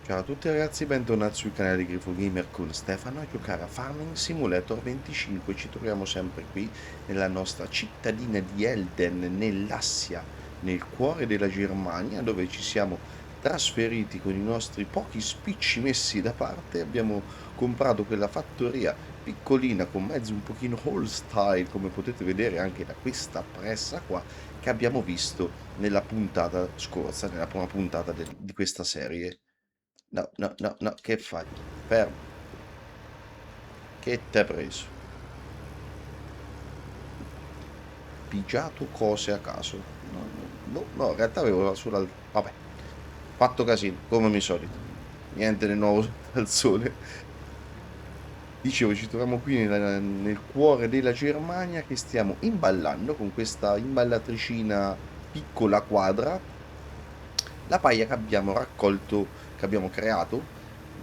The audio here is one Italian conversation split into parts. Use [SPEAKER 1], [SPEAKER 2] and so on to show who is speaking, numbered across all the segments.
[SPEAKER 1] Ciao a tutti ragazzi, bentornati sul canale di Grifo Gamer con Stefano a giocare a Farming Simulator 25. Ci troviamo sempre qui nella nostra cittadina di Elden, nell'Assia, nel cuore della Germania, dove ci siamo trasferiti con i nostri pochi spicci messi da parte. Abbiamo comprato quella fattoria piccolina con mezzo un pochino old style, come potete vedere anche da questa pressa qua, che abbiamo visto nella puntata scorsa, nella prima puntata di questa serie. No, no, no, no, che fai? Fermo. Che t'hai preso? Pigiato cose a caso. No, no, boh, no, in realtà avevo solo. Vabbè, fatto casino, come mi solito. Niente di nuovo sotto al sole. Dicevo, ci troviamo qui nel cuore della Germania che stiamo imballando con questa imballatricina piccola quadra la paglia che abbiamo raccolto, che abbiamo creato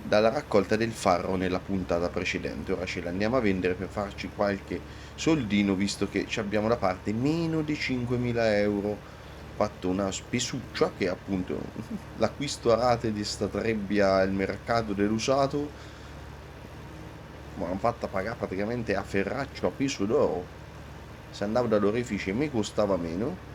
[SPEAKER 1] dalla raccolta del farro nella puntata precedente. Ora ce l'andiamo a vendere per farci qualche soldino, visto che ci abbiamo da parte meno di 5.000 euro. Fatto una spesuccia che appunto l'acquisto a rate di sta trebbia al mercato dell'usato, ma l'hanno fatta pagare praticamente a ferraccio a peso d'oro. Se andavo dall'orefice mi costava meno.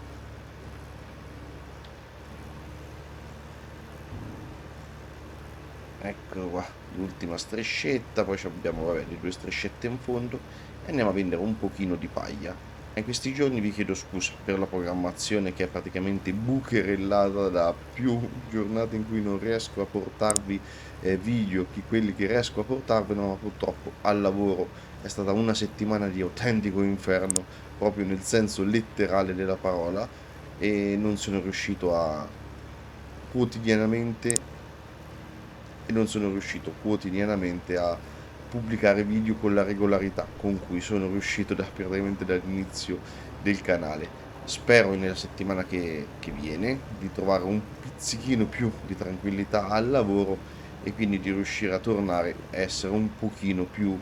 [SPEAKER 1] Eccolo qua, l'ultima striscetta, poi abbiamo, vabbè, le due striscette in fondo e andiamo a vendere un pochino di paglia. E in questi giorni vi chiedo scusa per la programmazione che è praticamente bucherellata da più giornate in cui non riesco a portarvi video che quelli che riesco a portarvi, no, ma purtroppo al lavoro è stata una settimana di autentico inferno, proprio nel senso letterale della parola, e non sono riuscito a quotidianamente e non sono riuscito quotidianamente a pubblicare video con la regolarità con cui sono riuscito praticamente dall'inizio del canale. Spero nella settimana che viene di trovare un pizzichino più di tranquillità al lavoro e quindi di riuscire a tornare a essere un pochino più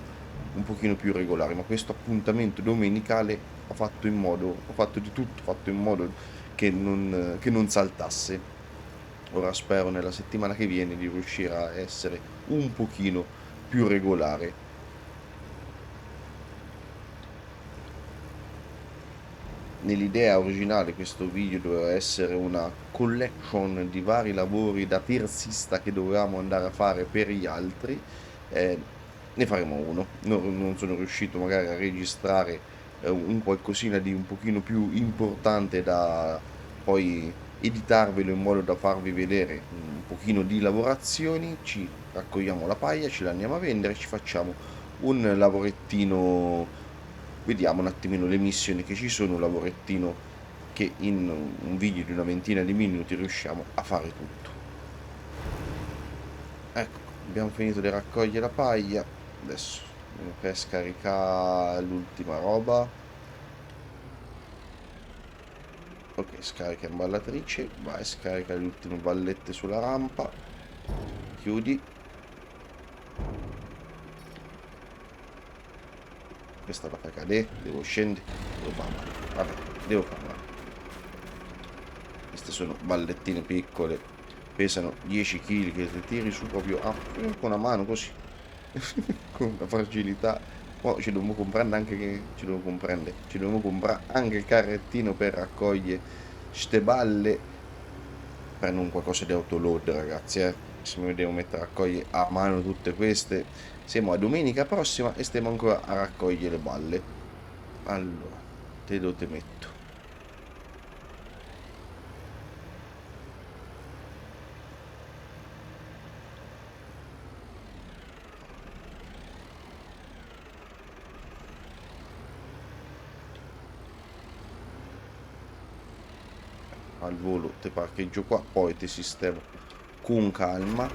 [SPEAKER 1] regolare. Ma questo appuntamento domenicale ho fatto di tutto, ho fatto in modo che non saltasse. Ora spero nella settimana che viene di riuscire a essere un pochino più regolare. Nell'idea originale questo video doveva essere una collection di vari lavori da terzista che dovevamo andare a fare per gli altri. Ne faremo uno. Non sono riuscito magari a registrare un qualcosina di un pochino più importante da poi editarvelo in modo da farvi vedere un pochino di lavorazioni. Ci raccogliamo la paglia, ce la andiamo a vendere, ci facciamo un lavorettino. Vediamo un attimino le missioni che ci sono, un lavorettino che in un video di una ventina di minuti riusciamo a fare tutto. Ecco, abbiamo finito di raccogliere la paglia, adesso andiamo per scaricare l'ultima roba. Ok, scarica imballatrice, vai, scarica le ultime ballette sulla rampa, chiudi. Questa la fai cadere, devo scendere, devo fare male, vabbè, devo fare male. Queste sono ballettine piccole, pesano 10 kg, che le tiri su proprio con una mano così, con una fragilità. Poi ci dobbiamo comprare anche il carrettino per raccogliere ste balle. Prendo un qualcosa di autoload, ragazzi, se mi devo mettere a raccogliere a mano tutte queste, siamo a domenica prossima e stiamo ancora a raccogliere le balle. Allora, te metto. Al volo te parcheggio qua, poi ti sistemo con calma.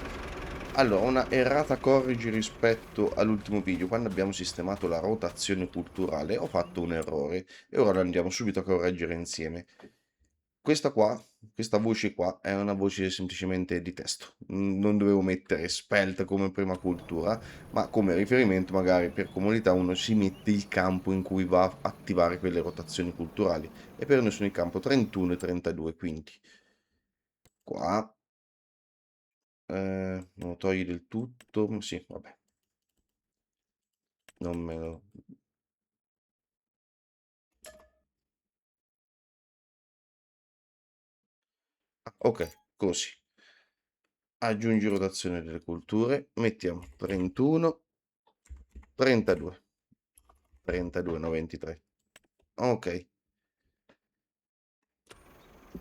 [SPEAKER 1] Allora, una errata corrigi rispetto all'ultimo video. Quando abbiamo sistemato la rotazione culturale ho fatto un errore e ora lo andiamo subito a correggere insieme. Questa qua, questa voce qua è una voce semplicemente di testo. Non dovevo mettere spelt come prima cultura, ma come riferimento magari per comodità uno si mette il campo in cui va a attivare quelle rotazioni culturali e per noi sono il campo 31 e 32, quindi qua Non lo togli del tutto? Sì, vabbè. Non me lo... Ok, così. Aggiungi rotazione delle culture. Mettiamo 31, 32. 32, no 23. Ok.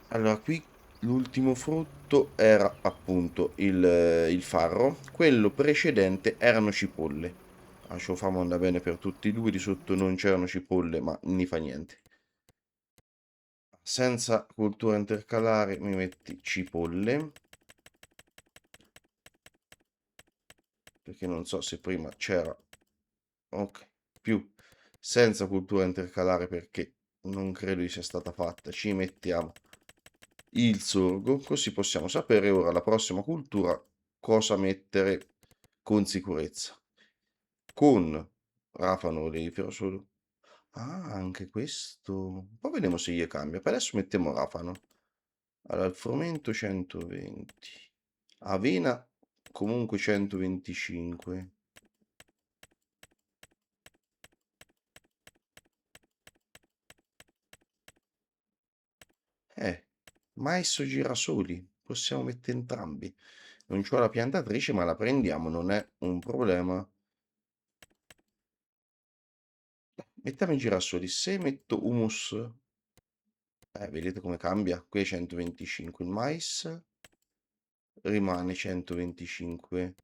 [SPEAKER 1] Allora, qui l'ultimo frutto era appunto il farro. Quello precedente erano cipolle. Lascio famo andare bene per tutti e due. Di sotto non c'erano cipolle, ma non fa niente. Senza cultura intercalare mi metti cipolle. Perché non so se prima c'era. Ok. Più senza cultura intercalare perché non credo di sia stata fatta. Ci mettiamo il sorgo, così possiamo sapere ora la prossima cultura cosa mettere con sicurezza. Con rafano olifero solo. Ah, anche questo. Poi vediamo se gli cambia. Per adesso mettiamo rafano. Allora, il frumento 120. Avena comunque 125. Mais o girasoli. Possiamo mettere entrambi. Non c'ho la piantatrice, ma la prendiamo, non è un problema. Mettiamo i girasoli. Se metto humus, vedete come cambia? Qui è 125 il mais, rimane 125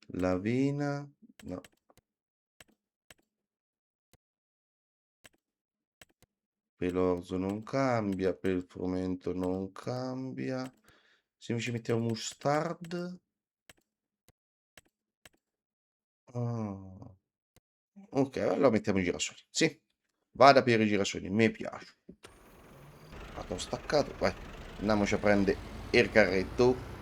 [SPEAKER 1] l'avena. No, per l'orzo non cambia, per il frumento non cambia. Se invece mettiamo mustard, ah, ok, allora mettiamo i girasoli. Sì, vada per i girasoli, mi piace. Ho staccato, vai, andiamoci a prendere il carretto.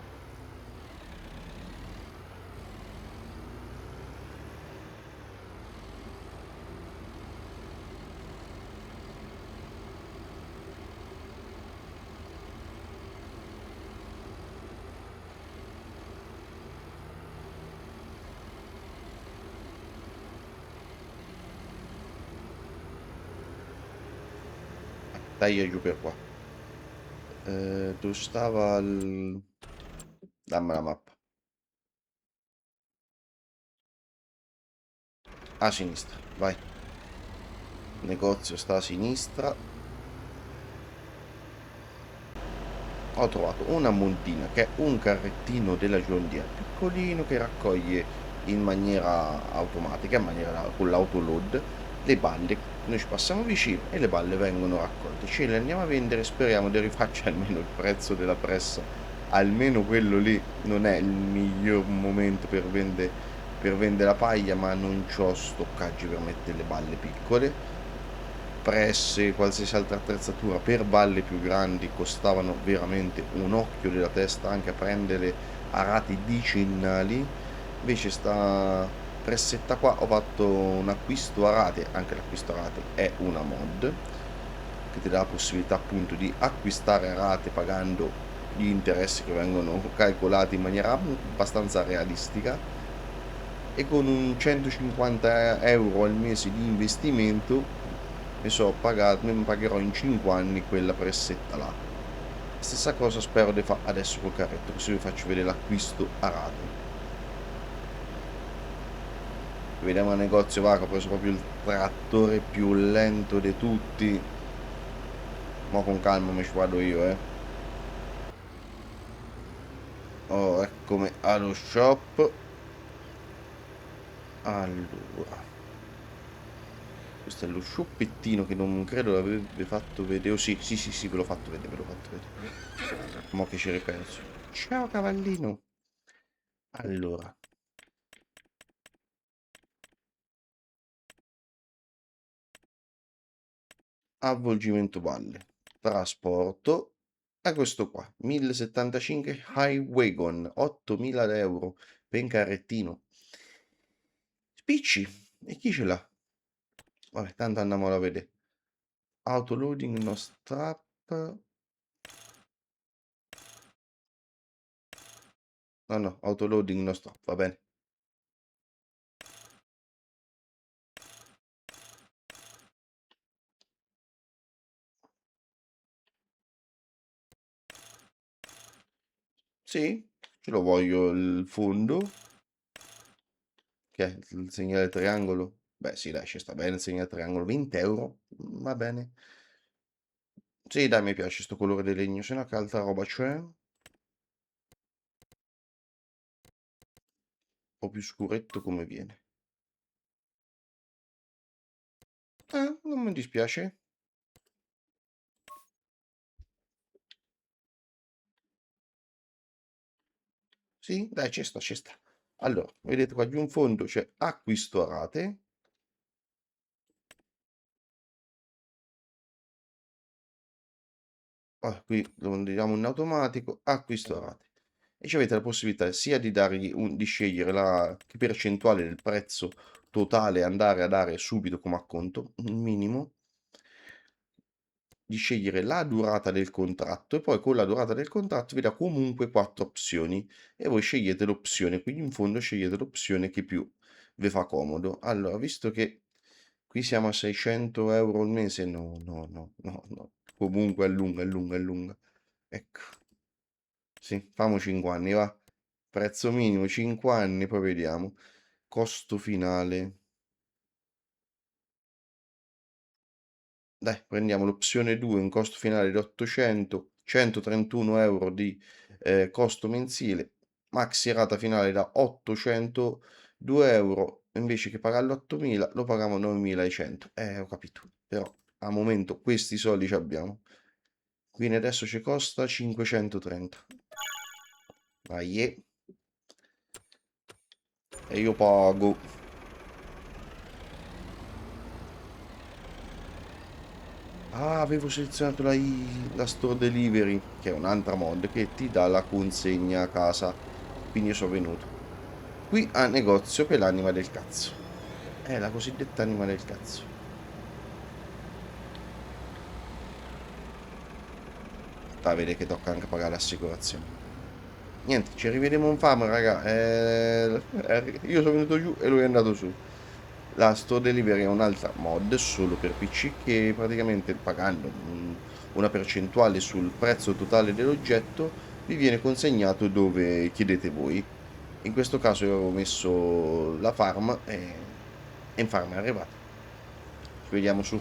[SPEAKER 1] Dai giù per qua. Dove stava il... Dammi la mappa. A sinistra, vai. Il negozio sta a sinistra. Ho trovato una montina che è un carrettino della John Deere piccolino che raccoglie in maniera automatica, in maniera con l'autoload, le balle. Noi ci passiamo vicino e le balle vengono raccolte. Ce le andiamo a vendere, speriamo di rifaccia almeno il prezzo della pressa. Almeno quello lì non è il miglior momento per vendere la paglia, ma non c'ho stoccaggi per mettere le balle piccole. Presse, qualsiasi altra attrezzatura per balle più grandi costavano veramente un occhio della testa anche a prendere a rate decennali. Invece sta pressetta qua ho fatto un acquisto a rate, anche l'acquisto a rate è una mod che ti dà la possibilità appunto di acquistare a rate pagando gli interessi che vengono calcolati in maniera abbastanza realistica, e con un 150 euro al mese di investimento mi pagherò in 5 anni quella pressetta là. Stessa cosa spero di fare adesso col carretto, così vi faccio vedere l'acquisto a rate. Vediamo al negozio va che ho preso proprio il trattore più lento di tutti. Ma con calma mi ci vado io, eh. Oh, eccomi allo shop. Allora, questo è lo shoppettino che non credo l'avrebbe fatto vedere. Oh, sì, sì, sì, sì, ve l'ho fatto vedere, ve l'ho fatto vedere. Mo' che ci ripenso. Ciao cavallino. Allora, avvolgimento balle, trasporto, e questo qua, 1075 Highwagon, 8000 euro, ben carrettino. Spicci, e chi ce l'ha? Vabbè, tanto andiamolo a vedere. Autoloading, no strap. No, no, autoloading no stop, va bene. Sì, ce lo voglio il fondo, che è il segnale triangolo. Beh, sì, dai, ci sta bene il segnale triangolo. 20 euro, va bene. Sì, dai, mi piace sto colore del legno, se no che altra roba c'è? Un po' più scuretto come viene. Non mi dispiace. Sì, dai, ci sta, ci sta. Allora, vedete qua giù in fondo c'è acquisto a rate. Qui lo diamo in automatico, acquisto a rate. E ci avete la possibilità sia di dargli di scegliere la che percentuale del prezzo totale andare a dare subito come acconto, un minimo, di scegliere la durata del contratto e poi con la durata del contratto vi dà comunque 4 opzioni e voi scegliete l'opzione, quindi in fondo scegliete l'opzione che più vi fa comodo. Allora, visto che qui siamo a 600 euro al mese, no, no, no, no, no, comunque è lunga, è lunga, è lunga. Ecco, sì, famo 5 anni, va. Prezzo minimo 5 anni, poi vediamo. Costo finale. Dai, prendiamo l'opzione 2, un costo finale di 800, 131 euro di costo mensile, maxi rata finale da 802 euro, invece che pagarlo 8.000 lo paghiamo 9.100. Ho capito, però al momento questi soldi ci abbiamo. Quindi adesso ci costa 530. Vai, e io pago. Ah, avevo selezionato la Store Delivery, che è un'altra mod che ti dà la consegna a casa. Quindi io sono venuto qui a negozio per l'anima del cazzo. È la cosiddetta anima del cazzo. Sta a vedere che tocca anche pagare l'assicurazione. Niente, ci rivedremo in fama, raga. Io sono venuto giù e lui è andato su. La Store Delivery è un'altra mod solo per PC che praticamente pagando una percentuale sul prezzo totale dell'oggetto vi viene consegnato dove chiedete voi. In questo caso io avevo messo la farm e in farm è arrivata. Ci vediamo su.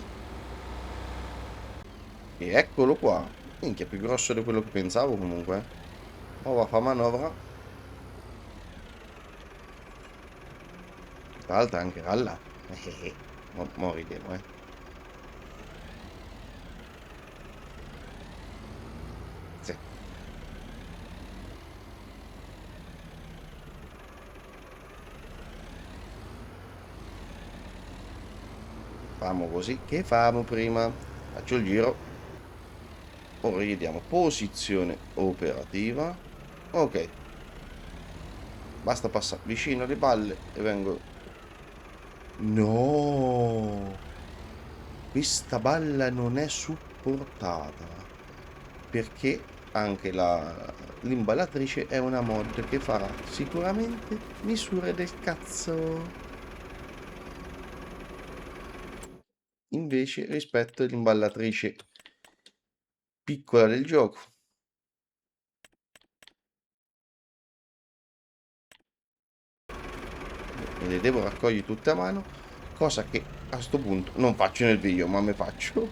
[SPEAKER 1] E eccolo qua. Minchia, è più grosso di quello che pensavo comunque. Ma va, fa manovra. Tra l'altro anche là. Mo ridemo, eh. Sì, famo così. Che famo prima? Faccio il giro. Ora gli diamo posizione operativa. Ok, basta passare vicino alle palle e vengo... No! Questa balla non è supportata. Perché anche l'imballatrice è una mod che farà sicuramente misure del cazzo. Invece rispetto all'imballatrice piccola del gioco. Me le devo raccogliere tutte a mano, cosa che a sto punto non faccio nel video, ma me faccio.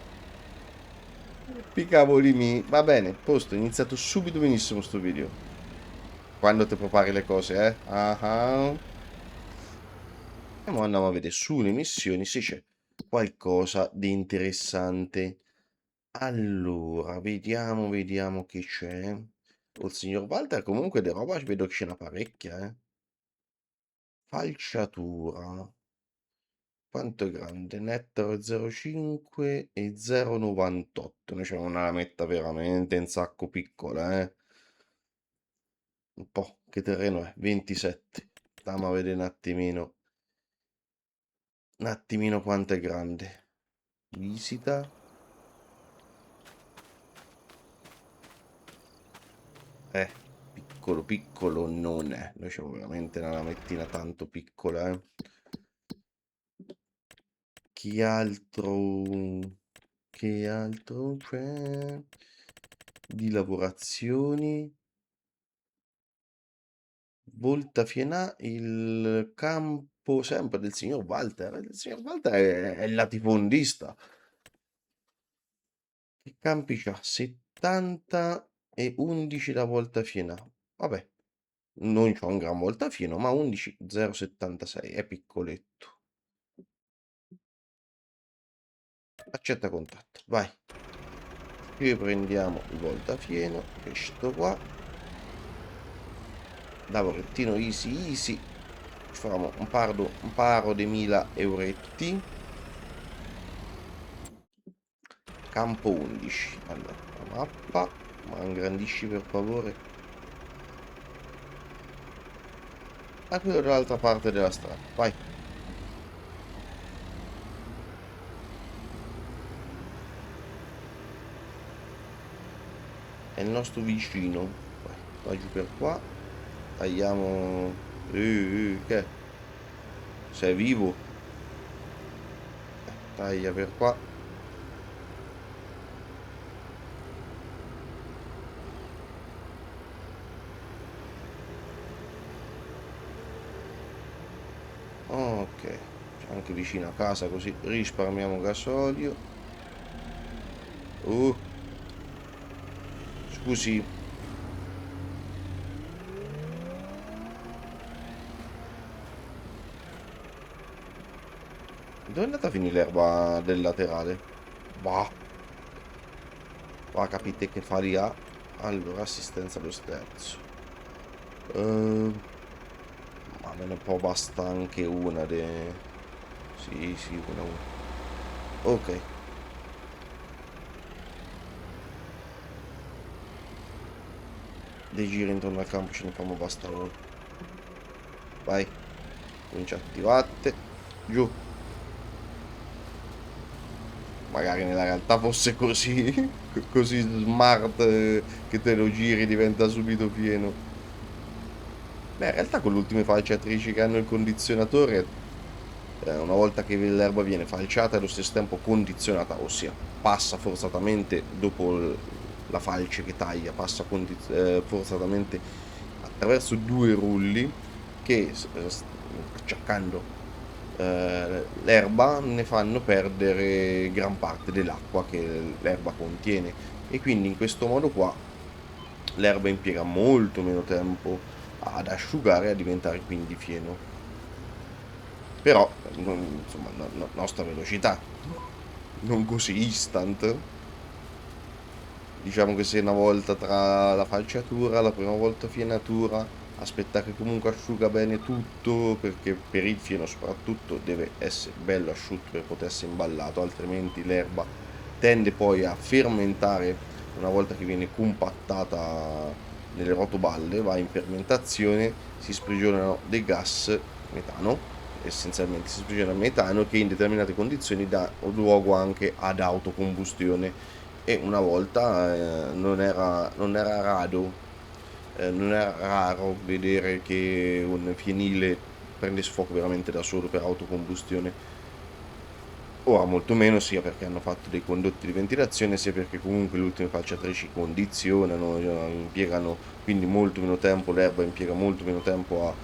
[SPEAKER 1] Pi cavoli mi. Va bene, posto, è iniziato subito benissimo sto video. Quando ti prepari le cose, eh? Ah ah. E ora andiamo a vedere sulle missioni se c'è qualcosa di interessante. Allora, vediamo che c'è. Il signor Walter comunque di roba vedo che ce n'ha parecchia, eh. Falciatura. Quanto è grande? Nettaro 0,5 e 0,98. Noi c'è una lametta veramente un sacco piccola, eh. Un po'. Che terreno è? 27. Stiamo a vedere un attimino quanto è grande. Visita. Eh, piccolo piccolo non è. Noi siamo veramente una lamettina tanto piccola, eh. Che altro c'è di lavorazioni? Voltafiena, il campo sempre del signor Walter. Il signor Walter è il latifondista. Che campi c'ha? 70 e 11 la Voltafiena. Vabbè, non c'ho un gran voltafieno, ma 11,076 è piccoletto. Accetta contatto, vai. Riprendiamo il voltafieno, questo qua. Lavorettino easy easy. Facciamo un paro di 1000 euretti. Campo 11. Allora, la mappa, ma ingrandisci per favore. A quello dall'altra parte della strada, vai. È il nostro vicino. Vai giù per qua. Tagliamo. Che? Sei vivo? Taglia per qua. Ok. C'è anche vicino a casa così risparmiamo gasolio. Scusi. Dove è andata a finire l'erba del laterale? Bah. Qua capite che fari ha. Allora, assistenza allo sterzo. Ma me ne può basta anche una de... Sì, sì, una. Ok. Dei giri intorno al campo ce ne fanno basta uno. Vai. Comincia attivate. Giù. Magari nella realtà fosse così. Così smart che te lo giri diventa subito pieno. Beh, in realtà con le ultime falciatrici che hanno il condizionatore, una volta che l'erba viene falciata e allo stesso tempo condizionata, ossia passa forzatamente dopo la falce che taglia, passa forzatamente attraverso due rulli che acciaccando l'erba ne fanno perdere gran parte dell'acqua che l'erba contiene, e quindi in questo modo qua l'erba impiega molto meno tempo ad asciugare e a diventare quindi fieno. Però insomma nostra velocità non così instant. Diciamo che se una volta tra la falciatura, la prima volta fienatura, aspetta che comunque asciuga bene tutto, perché per il fieno soprattutto deve essere bello asciutto per poter essere imballato, altrimenti l'erba tende poi a fermentare. Una volta che viene compattata nelle rotoballe, va in fermentazione, si sprigionano dei gas, metano, essenzialmente si sprigiona metano, che in determinate condizioni dà luogo anche ad autocombustione. E una volta non era raro vedere che un fienile prendesse fuoco veramente da solo per autocombustione. Ora molto meno, sia perché hanno fatto dei condotti di ventilazione, sia perché comunque le ultime falciatrici condizionano, impiegano quindi molto meno tempo, l'erba impiega molto meno tempo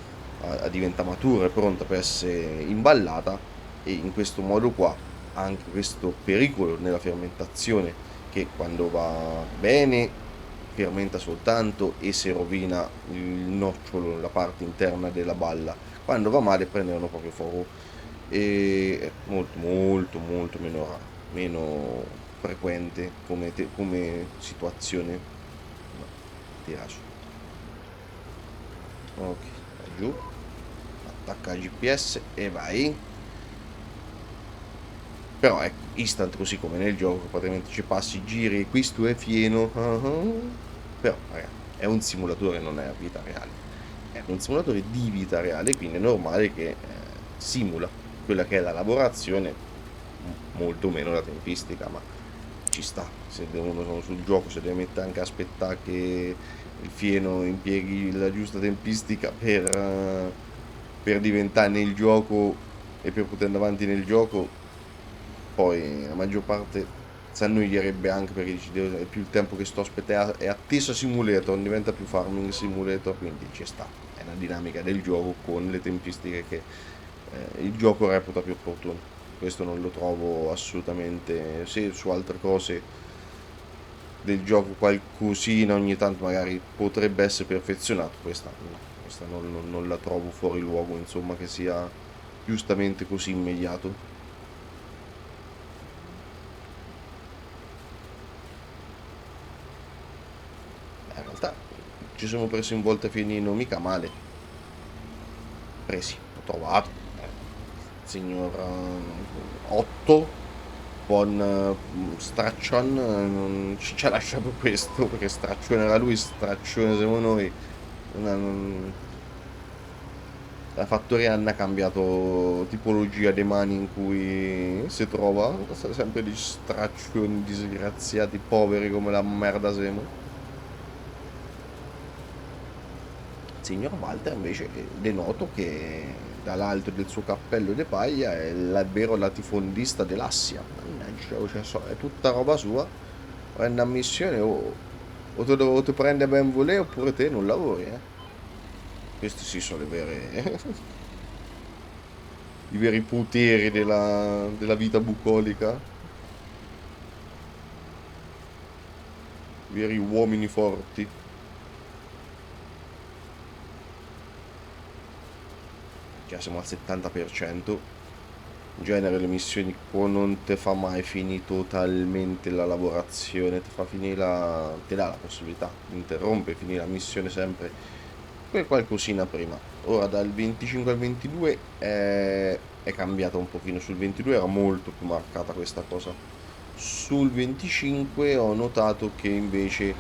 [SPEAKER 1] a diventare matura e pronta per essere imballata, e in questo modo qua anche questo pericolo nella fermentazione, che quando va bene fermenta soltanto e si rovina il nocciolo, la parte interna della balla, quando va male prendono proprio fuoco. E è molto molto molto meno frequente come situazione. No, tira su. Ok, vai giù, attacca il GPS e vai. Però ecco, instant così come nel gioco, praticamente ci passi, giri e questo è pieno. Però ragazzi, è un simulatore, non è vita reale. È un simulatore di vita reale, quindi è normale che simula quella che è la lavorazione, molto meno la tempistica, ma ci sta. Se uno sul gioco, se deve mettere anche a aspettare che il fieno impieghi la giusta tempistica per diventare nel gioco e per poter andare avanti nel gioco, poi la maggior parte si annoierebbe anche perché dici è più il tempo che sto aspettando, è attesa simulator, non diventa più farming simulator, quindi ci sta, è una dinamica del gioco con le tempistiche che il gioco reputa più opportuno. Questo non lo trovo assolutamente, se su altre cose del gioco qualcosina ogni tanto magari potrebbe essere perfezionato, questa no, questa non la trovo fuori luogo, insomma, che sia giustamente così immediato. In realtà ci siamo presi in volta fienino mica male, presi, ho trovato, signor 8, buon Straccion, non ci ha lasciato questo, perché Straccione era lui, Straccione siamo noi. La fattoria hanno cambiato tipologia di mani in cui si trova, sempre di straccioni disgraziati, poveri come la merda siamo. Signor Walter invece denoto che dall'alto del suo cappello di paglia è il vero latifondista dell'Assia. Mannaggia, cioè, è tutta roba sua. Prende a missione o ti prende ben volere oppure te non lavori, eh. Questi sì sono le vere, i veri poteri della vita bucolica, i veri uomini forti. Già siamo al 70%. In genere le missioni qua non te fa mai finire totalmente la lavorazione, te fa finire te dà la possibilità di interrompere, finire la missione sempre quel qualcosina prima. Ora dal 25 al 22 è cambiata un pochino, sul 22 era molto più marcata questa cosa. Sul 25 ho notato che invece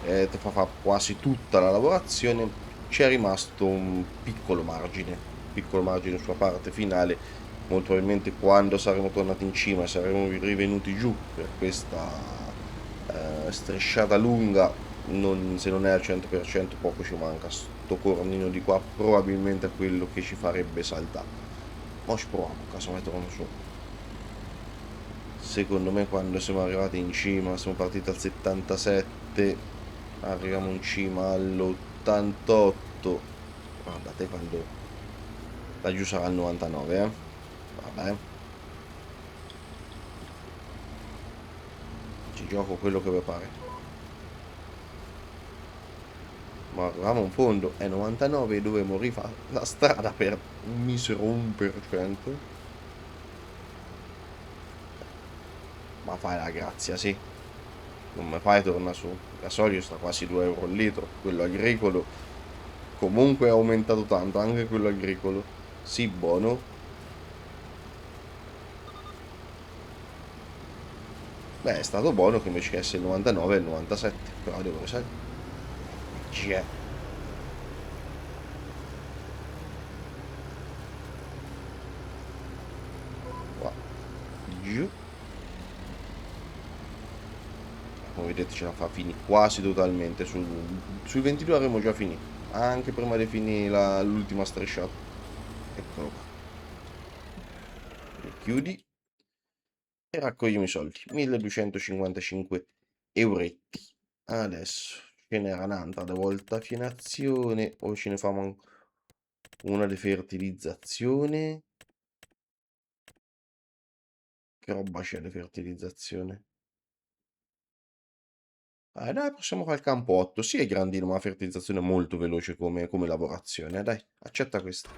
[SPEAKER 1] te fa fare quasi tutta la lavorazione, c'è rimasto un piccolo margine sulla parte finale. Molto probabilmente quando saremo tornati in cima, saremo rivenuti giù per questa strisciata lunga, se non è al 100% poco ci manca. Sto cornino di qua probabilmente è quello che ci farebbe saltare. Ma ci proviamo, casomai torno su. Secondo me quando siamo arrivati in cima, siamo partiti al 77, arriviamo in cima all'88. Guardate quando laggiù sarà il 99, eh. Vabbè, ci gioco quello che vi pare. Ma arriviamo in fondo, è 99 e dovremo rifare la strada per un misero 1%. Ma fai la grazia, sì. Non mi fai tornare su. Il gasolio sta quasi 2 euro al litro. Quello agricolo comunque è aumentato tanto, anche quello agricolo. Sì, buono. Beh, è stato buono che invece che essere il 99 è il 97. Però devo sai. C'è. Qua. Giù. Come vedete ce la fa finire quasi totalmente. Sui 22 avremo già finito. Anche prima di finire l'ultima strisciata. Eccolo qua. Chiudi. E raccogliamo i soldi, 1255 euretti. Adesso ce n'era un'altra da volta finazione o ce ne facciamo una di fertilizzazione? Che roba c'è di fertilizzazione? Dai, possiamo fare il campo 8. Sì, è grandino, ma la fertilizzazione è molto veloce come lavorazione. Dai, accetta questa.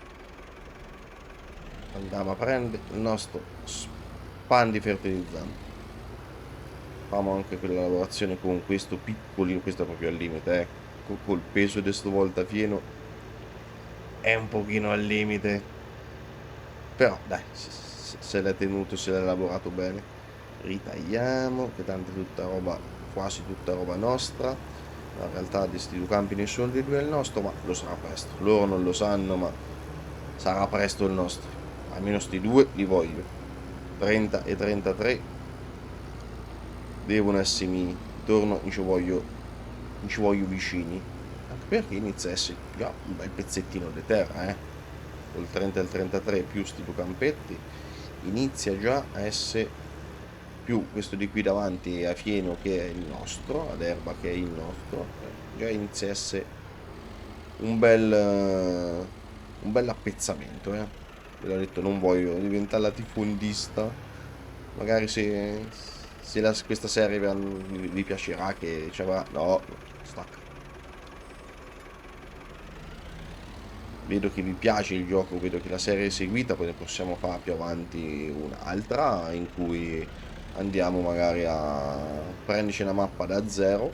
[SPEAKER 1] Andiamo a prendere il nostro span di fertilizzante. Facciamo anche quella lavorazione con questo piccolino, questo è proprio al limite, col peso di stavolta pieno è un pochino al limite, però dai, se l'è tenuto, se l'è lavorato bene. Ritagliamo, che tanto è tutta roba, quasi tutta roba nostra. In realtà di sti due campi nessuno dei due è il nostro, ma lo sarà presto. Loro non lo sanno, ma sarà presto il nostro. Almeno sti due li voglio. 30 e 33 devono essere miei. Torno, non ci voglio vicini. perché inizia a essere già un bel pezzettino di terra, col 30 e il 33 più sti due campetti, inizia già a essere più questo di qui davanti a fieno che è il nostro, ad erba che è il nostro, già inizia a essere un bel appezzamento, Ve l'ho detto, non voglio diventare latifondista, magari se questa serie vi piacerà, che ci avrà, no, stacca. Vedo che vi piace il gioco, vedo che la serie è seguita, poi ne possiamo fare più avanti un'altra in cui andiamo magari a prenderci una mappa da zero,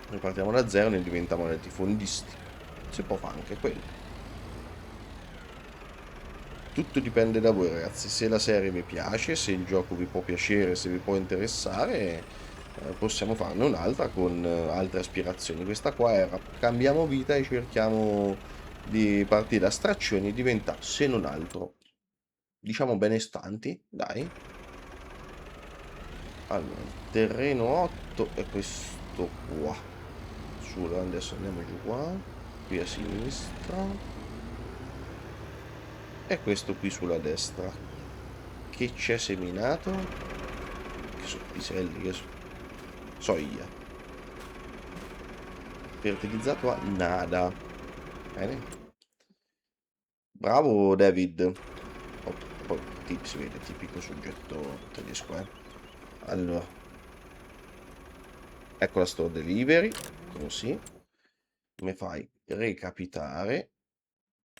[SPEAKER 1] ripartiamo da zero e ne diventiamo latifondisti. Si può fare anche quello. Tutto dipende da voi ragazzi, se la serie vi piace, se il gioco vi può piacere, se vi può interessare, possiamo farne un'altra con altre aspirazioni. Questa qua era cambiamo vita e cerchiamo di partire da straccioni e diventare, se non altro, diciamo benestanti, dai. Allora, terreno 8 è questo qua. Adesso andiamo giù qua, qui a sinistra. E questo qui sulla destra. Che c'è seminato? Che sono piselli, che soia. Fertilizzato a nada. Bene. Bravo David. Oh, poi si vede tipico soggetto tedesco, Allora, ecco la store delivery. Così. Mi fai recapitare.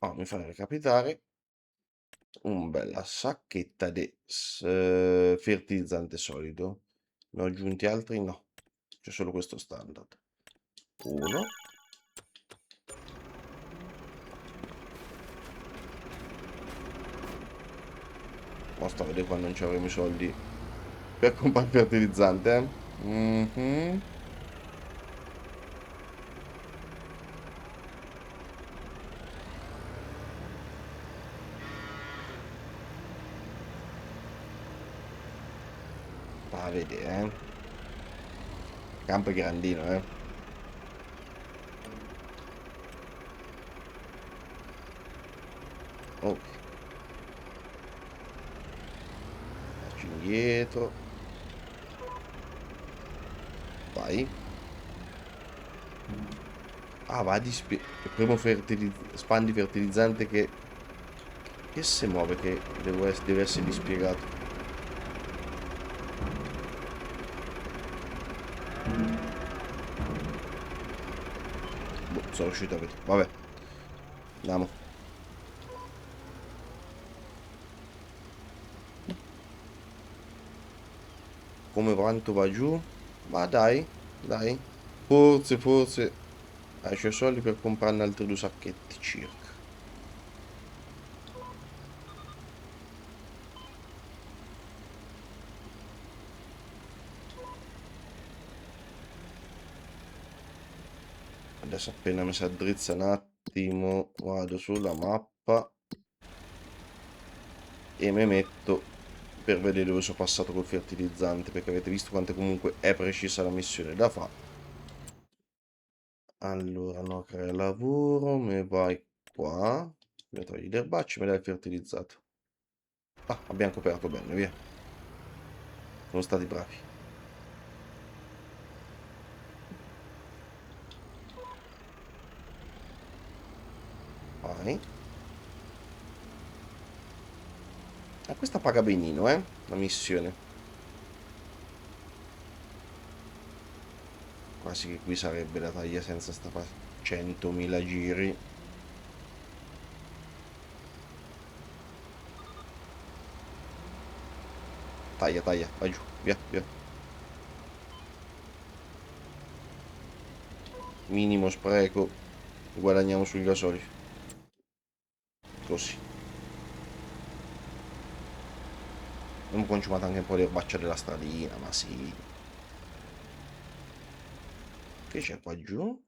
[SPEAKER 1] Oh, mi fai recapitare un bella sacchetta di fertilizzante solido. Ne ho aggiunti altri? No, c'è solo questo standard. Uno. Basta vedere quando non ci avremo i soldi per comprare fertilizzante, Mhm. Va a vedere, Campo è grandino, Ok. Faccio indietro. Vai. Ah, va di il primo spandi fertilizzante che si muove che deve essere dispiegato. Boh, sono riuscito a vedere. Vabbè, andiamo. Come quanto va giù? Ma dai, dai. Forse. C'ho i soldi per comprarne altri due sacchetti circa. Adesso appena mi si addrizza un attimo, vado sulla mappa e mi metto per vedere dove sono passato col fertilizzante, perché avete visto quanto comunque è precisa la missione da fare. Allora, no, crea lavoro, mi vai qua, mi togli gli erbacci, mi dai il fertilizzato. Ah, abbiamo coperto bene, via. Sono stati bravi. Vai. Questa paga benino, la missione. Quasi che qui sarebbe da taglia senza sta 100.000 giri. Taglia, vai giù, via. Minimo spreco, guadagniamo sul gasolio. Così. Abbiamo consumato anche un po' di erbaccia della stradina, ma sì. Che c'è qua giù?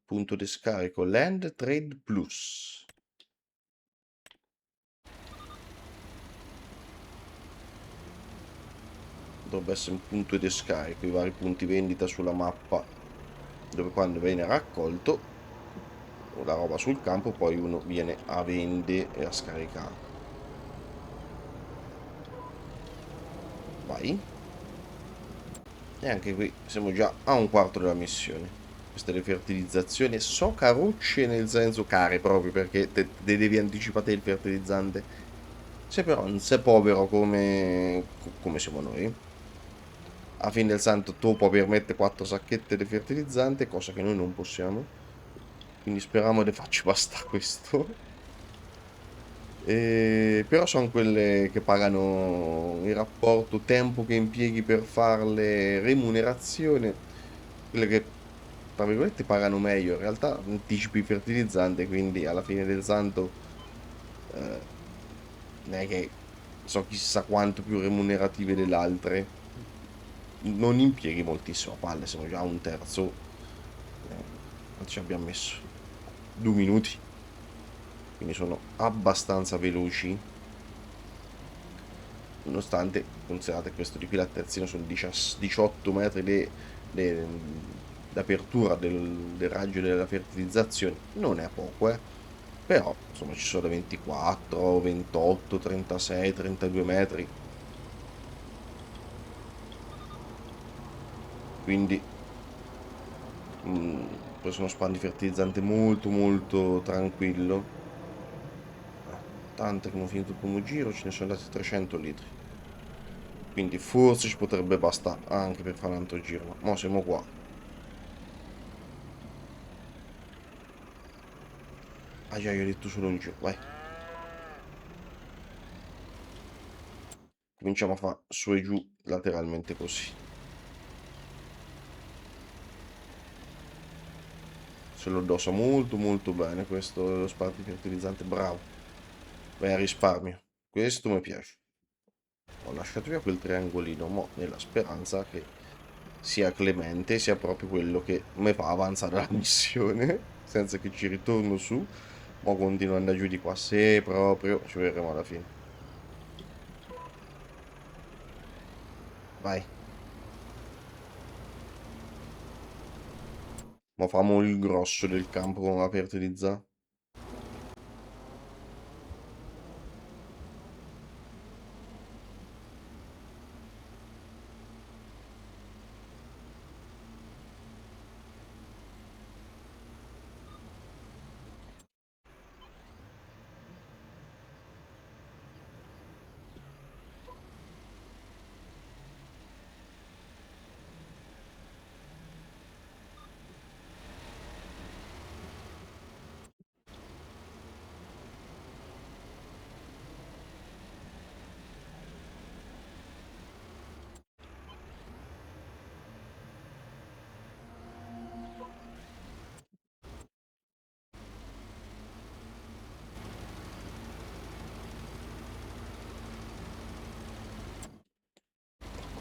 [SPEAKER 1] Punto di scarico Land Trade Plus. Dovrebbe essere un punto di scarico, i vari punti vendita sulla mappa dove quando viene raccolto la roba sul campo poi uno viene a vendere e a scaricare. Vai. E anche qui siamo già a un quarto della missione. Queste le fertilizzazioni so carucce, nel senso care proprio, perché te devi anticipare il fertilizzante. Se però non sei povero come siamo noi, a fine del santo tu puoi permettere 4 sacchette di fertilizzante, cosa che noi non possiamo. Quindi speriamo di farci basta questo. Però sono quelle che pagano il rapporto tempo che impieghi per farle, remunerazione, quelle che tra virgolette pagano meglio. In realtà anticipi fertilizzante, quindi alla fine del santo eh, non è che so chissà quanto più remunerative delle altre. Non impieghi moltissimo a palle, siamo già a un terzo. Quanto ci abbiamo messo? 2 minuti. Quindi sono abbastanza veloci. Nonostante, considerate che questo di qui l'atterzino sono 18 metri d'apertura del raggio della fertilizzazione, non è poco, però insomma ci sono da 24, 28, 36, 32 metri, quindi questo è uno span di fertilizzante molto molto tranquillo. Tanto che abbiamo finito il primo giro, ce ne sono andati 300 litri. Quindi forse ci potrebbe bastare anche per fare un altro giro. Ma siamo qua. Ah già, io ho detto solo un giro, vai. Cominciamo a fare su e giù lateralmente così. Se lo addossa molto molto bene questo spazio fertilizzante, bravo. Vai a risparmio. Questo mi piace. Ho lasciato via quel triangolino, mo nella speranza che sia Clemente, sia proprio quello che mi fa avanzare la missione, senza che ci ritorno su. Mo continuo ad andare giù di qua, se proprio ci vedremo alla fine. Vai. Ma famo il grosso del campo con la fertilizzare.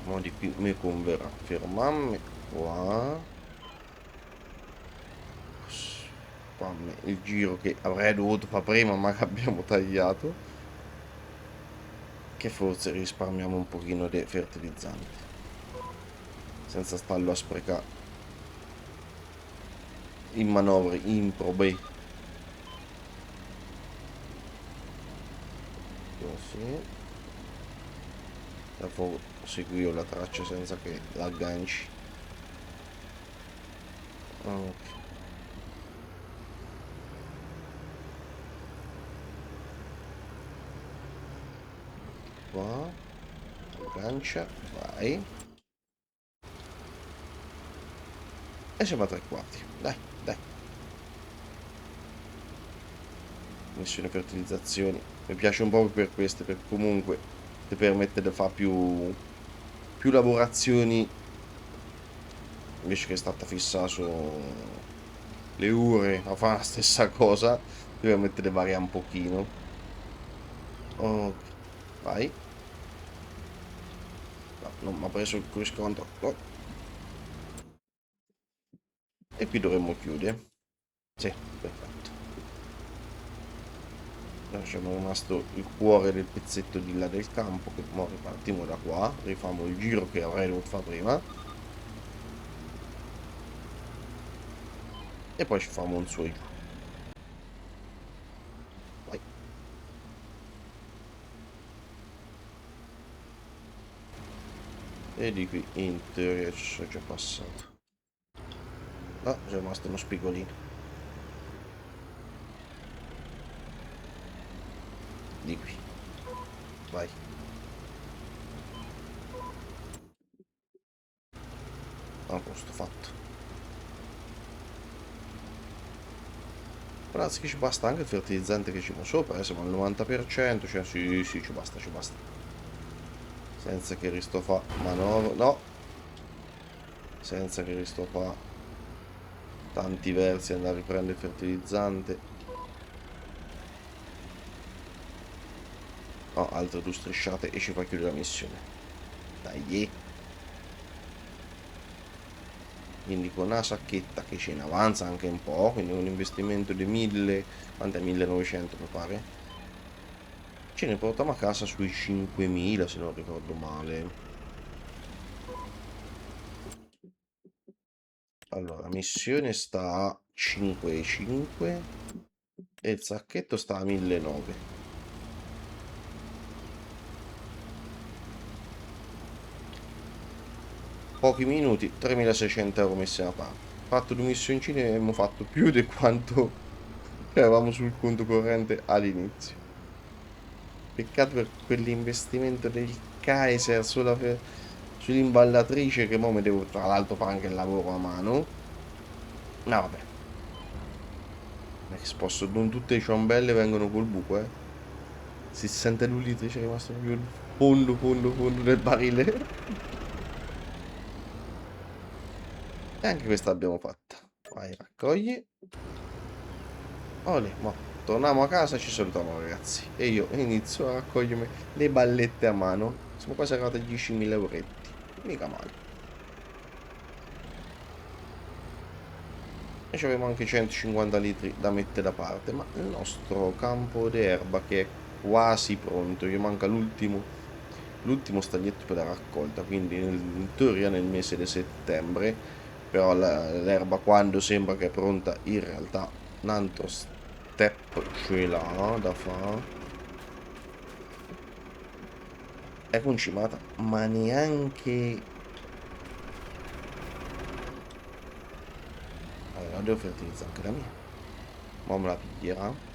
[SPEAKER 1] Mo di qui mi converrà fermarmi qua. Fammi il giro che avrei dovuto fare prima ma che abbiamo tagliato. Che forse risparmiamo un pochino di fertilizzante. Senza starlo a sprecare in manovre improbe. Così. Dopo seguo la traccia senza che l'agganci. Ok. Qua. Aggancia. Vai. E siamo a 3 quarti. Dai, dai. Missione fertilizzazioni. Mi piace un po' per queste, perché comunque ti permette di fare più lavorazioni invece che è stata fissata su le ore a fare la stessa cosa. Ti permette di variare un pochino. Ok, vai. No, non mi ha preso il cruise control. No. E qui dovremmo chiudere. Sì, perfetto. Lasciamo rimasto il cuore del pezzetto di là del campo, che ora ripartiamo da qua, rifamo il giro che avrei dovuto fare prima. e poi ci facciamo un su e giù. Vai. E di qui in teoria ci sono già passato. No, c'è rimasto uno spigolino. Di qui. Vai. A posto, fatto. Grazie che ci basta anche il fertilizzante che ci va sopra, siamo al 90%, cioè sì, sì, ci basta, ci basta. Senza che risto fa manovra, no, senza che risto fa tanti versi andare a riprendere il fertilizzante. No, altre due strisciate e ci fa chiudere la missione. Dai, quindi con una sacchetta che ce ne avanza anche un po', quindi un investimento di 1000, quanto è 1900 mi pare, ce ne portiamo a casa sui 5000 se non ricordo male. Allora, missione sta a 5,5 e il sacchetto sta a 1900. Pochi minuti, 3600 euro messi da parte. Fatto due missioncine e abbiamo fatto più di quanto avevamo sul conto corrente all'inizio. Peccato per quell'investimento del Kaiser sull'imballatrice che mo mi devo tra l'altro fare anche il lavoro a mano. No, vabbè. Non è che sposto, non tutte le ciambelle vengono col buco, eh. 62 litri c'è rimasto proprio il fondo del barile. E anche questa l'abbiamo fatta. Vai, raccogli. Olè, ma torniamo a casa e ci salutiamo ragazzi. E io inizio a raccogliermi le ballette a mano. Siamo quasi arrivati a 10.000 euretti. Mica male. E ci abbiamo anche 150 litri da mettere da parte. Ma il nostro campo d'erba che è quasi pronto. Gli manca l'ultimo staglietto per la raccolta. Quindi in teoria nel mese di settembre. Però l'erba quando sembra che è pronta in realtà un altro step ce l'ha da fare. È concimata, ma neanche... Allora, devo fertilizzare anche la mia. Ma me la piglierà.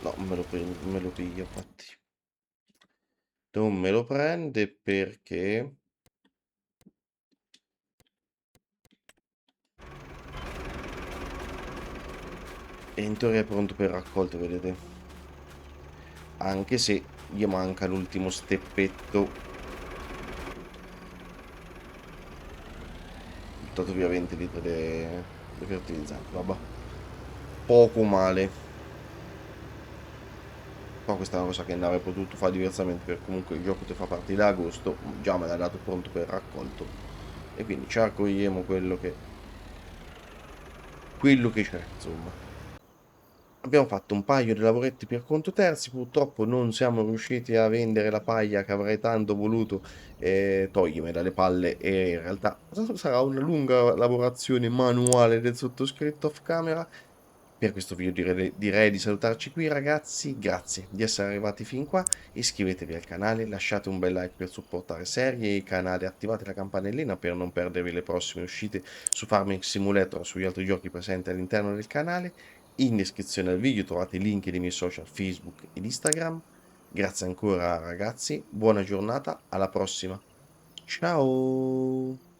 [SPEAKER 1] No, me lo piglia, infatti. Non me lo prende perché... è in teoria è pronto per raccolta, vedete? Anche se gli manca l'ultimo steppetto. Buttato via 20 litri di fertilizzante, vabbè. Poco male. Ma questa è una cosa che ne avrei potuto fare diversamente perché comunque il gioco ti fa partire da agosto, già me l'ha dato pronto per raccolto. E quindi ci raccogliamo quello che c'è, insomma. Abbiamo fatto un paio di lavoretti per conto terzi, purtroppo non siamo riusciti a vendere la paglia che avrei tanto voluto togliermi dalle palle e in realtà sarà una lunga lavorazione manuale del sottoscritto off camera. Per questo video direi di salutarci qui ragazzi, grazie di essere arrivati fin qua, iscrivetevi al canale, lasciate un bel like per supportare serie e i canali, attivate la campanellina per non perdervi le prossime uscite su Farming Simulator o sugli altri giochi presenti all'interno del canale. In descrizione al video trovate i link dei miei social Facebook ed Instagram. Grazie ancora ragazzi, buona giornata, alla prossima. Ciao!